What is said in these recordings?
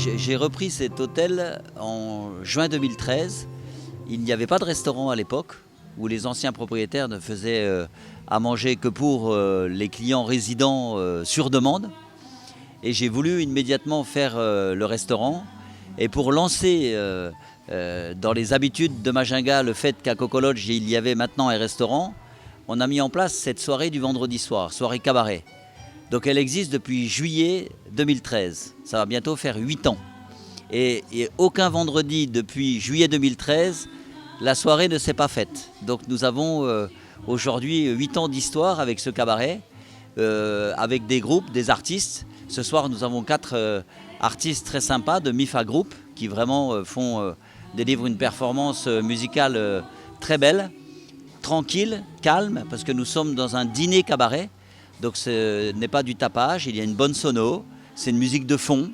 J'ai repris cet hôtel en juin 2013. Il n'y avait pas de restaurant à l'époque, où les anciens propriétaires ne faisaient à manger que pour les clients résidents sur demande. Et j'ai voulu immédiatement faire le restaurant. Et pour lancer dans les habitudes de Majunga le fait qu'à Coco Lodge il y avait maintenant un restaurant, on a mis en place cette soirée du vendredi soir, soirée cabaret. Donc elle existe depuis juillet 2013, ça va bientôt faire 8 ans. Et aucun vendredi depuis juillet 2013, la soirée ne s'est pas faite. Donc nous avons aujourd'hui 8 ans d'histoire avec ce cabaret, avec des groupes, des artistes. Ce soir nous avons 4 artistes très sympas de MIFA Group qui vraiment délivrent une performance musicale très belle, tranquille, calme, parce que nous sommes dans un dîner cabaret. Donc ce n'est pas du tapage, il y a une bonne sono, c'est une musique de fond,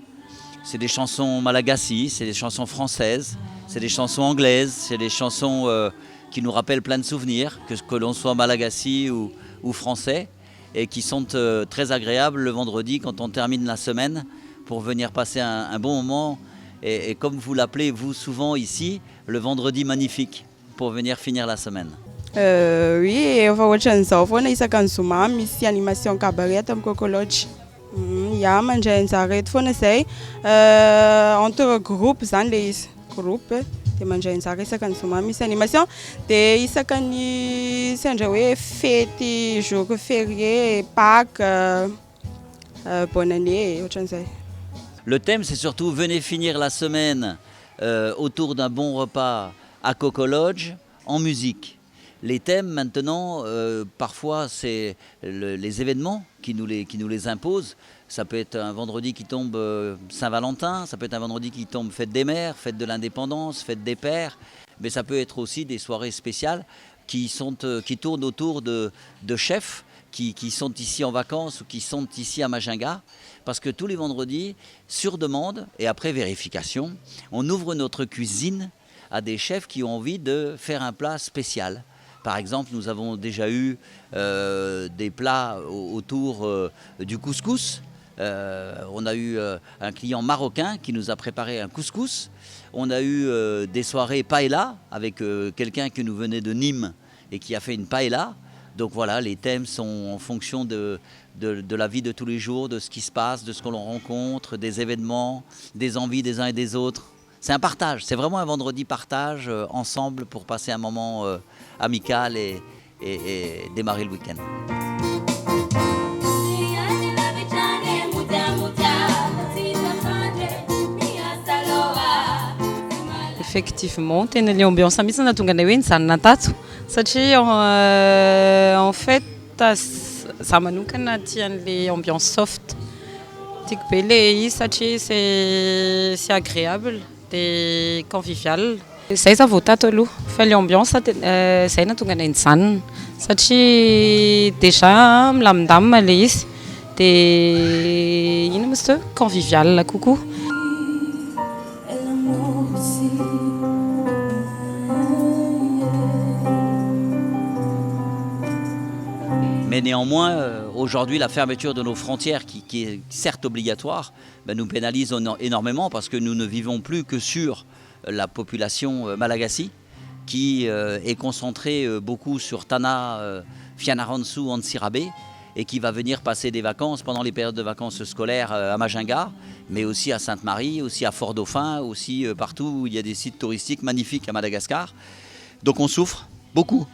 c'est des chansons malagasy, c'est des chansons françaises, c'est des chansons anglaises, c'est des chansons qui nous rappellent plein de souvenirs, que l'on soit malagasy ou français, et qui sont très agréables le vendredi quand on termine la semaine pour venir passer un bon moment, et comme vous l'appelez vous souvent ici, le vendredi magnifique, pour venir finir la semaine. Oui, efa ohatran'izao foana isaka ny zoma misy animation cabaret amin'ny Coco Lodge. Ya mandray anjareo foana zay entre groupe zany le izy groupe de mandray anjareo isaka ny zoma misy animation de isaka ny sendra hoe fety jour férié Pâques bonne année ohatran'izay. Le thème c'est surtout venez finir la semaine autour d'un bon repas à Coco Lodge en musique. Les thèmes maintenant, parfois c'est les événements qui nous les imposent. Ça peut être un vendredi qui tombe Saint-Valentin, ça peut être un vendredi qui tombe fête des mères, fête de l'indépendance, fête des pères. Mais ça peut être aussi des soirées spéciales qui tournent autour de chefs qui sont ici en vacances ou qui sont ici à Majunga. Parce que tous les vendredis, sur demande et après vérification, on ouvre notre cuisine à des chefs qui ont envie de faire un plat spécial. Par exemple, nous avons déjà eu des plats autour du couscous. On a eu un client marocain qui nous a préparé un couscous. On a eu des soirées paella avec quelqu'un qui nous venait de Nîmes et qui a fait une paella. Donc voilà, les thèmes sont en fonction de la vie de tous les jours, de ce qui se passe, de ce qu'on rencontre, des événements, des envies des uns et des autres. C'est un partage, c'est vraiment un vendredi partage ensemble pour passer un moment amical et démarrer le week-end. Effectivement, tena le ambiance mihitsy nahatonga anay hoe nijanona tato satria en fait za manokana tia an'le ambiance soft. Tiako be le izy satria c'est agréable de convivial. Zay za vao tato aloha fa le ambiance zay nahatonga anay nijanona satria déjà milamindamina le izy de ino moa izy teo convivial kokoa. Mais néanmoins, aujourd'hui, la fermeture de nos frontières, qui est certes obligatoire, nous pénalise énormément parce que nous ne vivons plus que sur la population malagasy, qui est concentrée beaucoup sur Tana, Fianarantsoa, Antsirabe, et qui va venir passer des vacances pendant les périodes de vacances scolaires à Majunga, mais aussi à Sainte-Marie, aussi à Fort-Dauphin, aussi partout où il y a des sites touristiques magnifiques à Madagascar. Donc on souffre beaucoup.